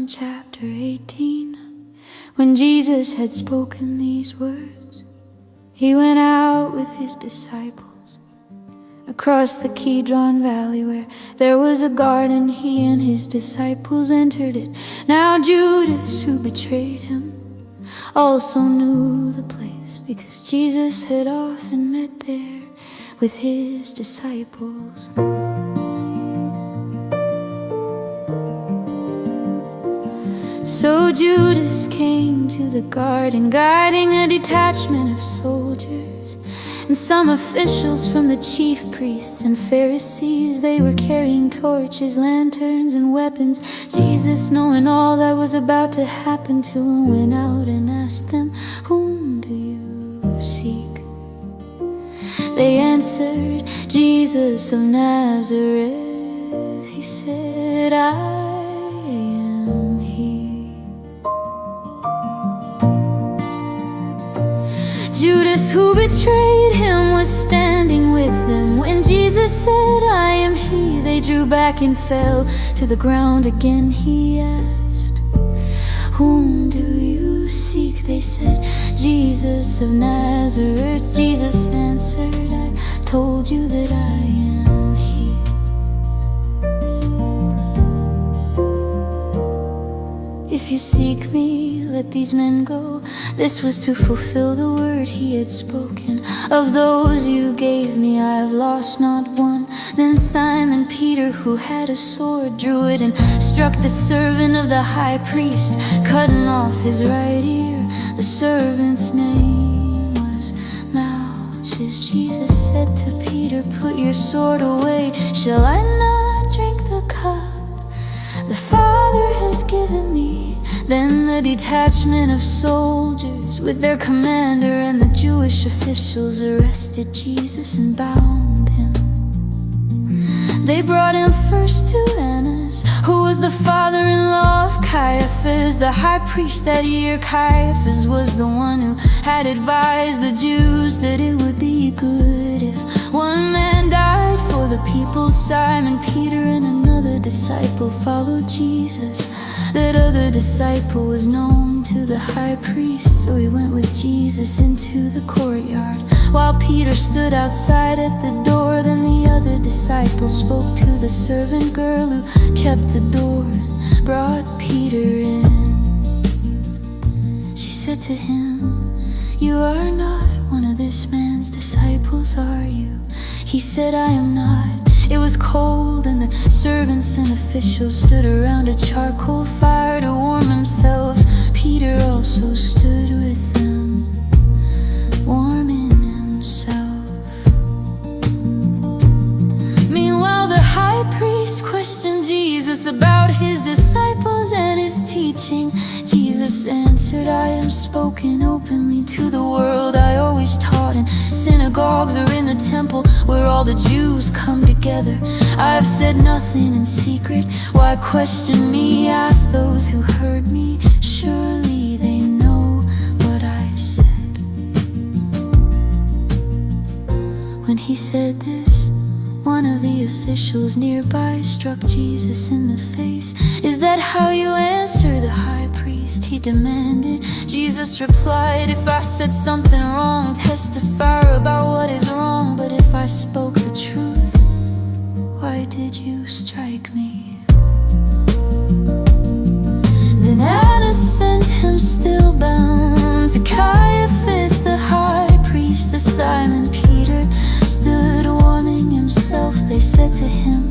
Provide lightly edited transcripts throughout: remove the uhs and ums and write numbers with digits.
John chapter 18. When Jesus had spoken these words, he went out with his disciples across the Kidron valley, where there was a garden. He and his disciples entered it. Now Judas, who betrayed him, also knew the place, because Jesus had often met there with his disciples. So Judas came to the garden, guiding a detachment of soldiers and some officials from the chief priests and Pharisees. They were carrying torches, lanterns, and weapons. Jesus, knowing all that was about to happen to him, went out and asked them, "Whom do you seek?" They answered, "Jesus of Nazareth." He said, "I am he." Judas, who betrayed him, was standing with them. When Jesus said, "I am he," they drew back and fell to the ground again. He asked, "Whom do you seek?" They said, "Jesus of Nazareth." Jesus answered, "I told you that I am he." "If you seek me, let these men go." This was to fulfill the word he had spoken. "Of those you gave me, I have lost not one." Then Simon Peter, who had a sword, drew it and struck the servant of the high priest, cutting off his right ear. The servant's name was Malchus. Jesus said to Peter, "Put your sword away. Shall I not drink the cup the Father has given me?" Then the detachment of soldiers with their commander and the Jewish officials arrested Jesus and bound him. They brought him first to Annas, who was the father-in-law of Caiaphas, the high priest that year. Caiaphas was the one who had advised the Jews that it would be good if one man died for the people. Simon Peter and another disciple followed Jesus. That other disciple was known to the high priest, so he went with Jesus into the courtyard, while Peter stood outside at the door. Then the other disciple spoke to the servant girl who kept the door and brought Peter in. She said to him, "You are not one of this man's disciples, are you?" He said, "I am not." It was cold, and the servants and officials stood around a charcoal fire to warm themselves. Peter also stood with them, warming himself. Meanwhile, the high priest questioned Jesus about his disciples and his teaching. Jesus answered, "I am spoken openly to the world. I always taught in synagogues or in the temple, where all the Jews come together. I have said nothing in secret. Why question me? Ask those who heard me. Surely they know what I said." When he said this, one of the officials nearby struck Jesus in the face. "Is that how you answer the high priest?" he demanded. Jesus replied, "If I said something wrong, testify about what is wrong. But if I spoke the truth, why did you strike me?" Then Annas sent him still bound to Caiaphas, the high priest. As Simon Peter stood warming himself, they said to him,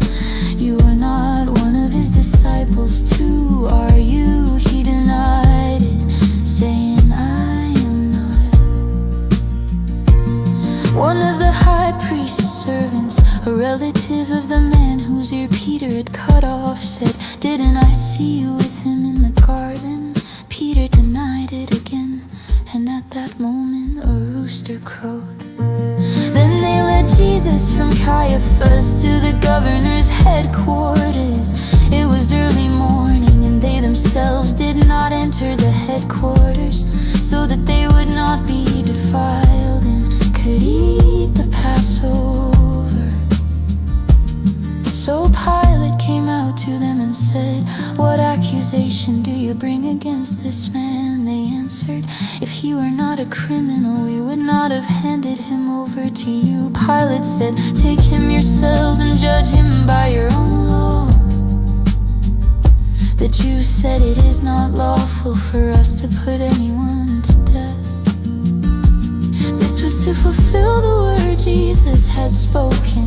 "You are not one of his disciples too, are you?" He denied it, saying, "I am not." One of the high priest's servants, a relative of the man whose ear Peter had cut off, said, "Didn't I see you with him in the garden?" Peter denied it again, and at that moment a rooster crowed. Then they led Jesus from Caiaphas to the governor's headquarters. It was early morning, and they themselves did not enter the headquarters, so that they would not be defiled and could eat the Passover. So Pilate came out to them and said, "What accusation do you bring against this man?" They answered, "If he were not a criminal, we would not have handed him over to you." Pilate said, "Take him yourselves and judge him by your own law." The Jews said, "It is not lawful for us to put anyone to death." This was to fulfill the word Jesus had spoken,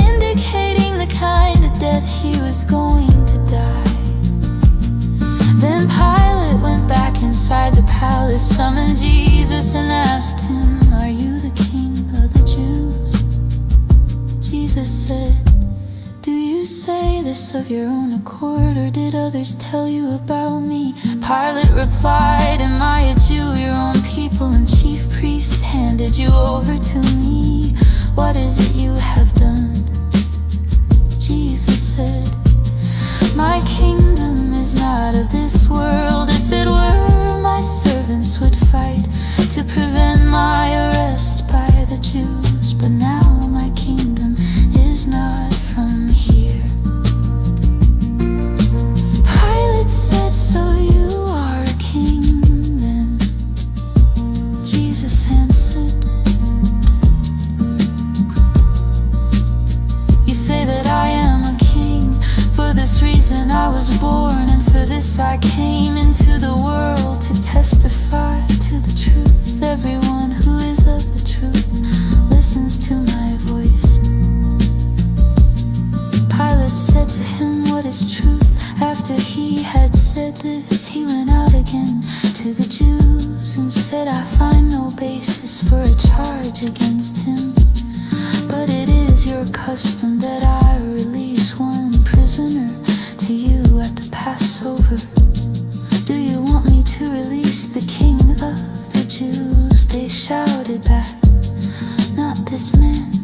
indicating the kind of death he was going to die. Then Pilate went back inside the palace, summoned Jesus and asked him, "Are you the king of the Jews?" Jesus said, "Do you say this of your own accord, or did others tell you about me?" Pilate replied, "Am I a Jew? Your own people and chief priests handed you over to me. What is it you have done?" Jesus said, "My kingdom is not of this world. If it were, my servants would fight to prevent my arrest by the Jews. But now my kingdom is not from here." Pilate said, "So you are a king then?" Jesus answered, "You say that I am a king. For this reason I was born, and for this I came into the world, to testify to the truth. Everyone who is of the truth listens to my voice." Pilate said to him, "What is truth?" After he had said this, he went out again to the Jews and said, "I find no basis for a charge against him. But it is your custom that I release one prisoner to you at the Passover. Do you want me to release the king of the Jews?" They shouted back, "Not this man."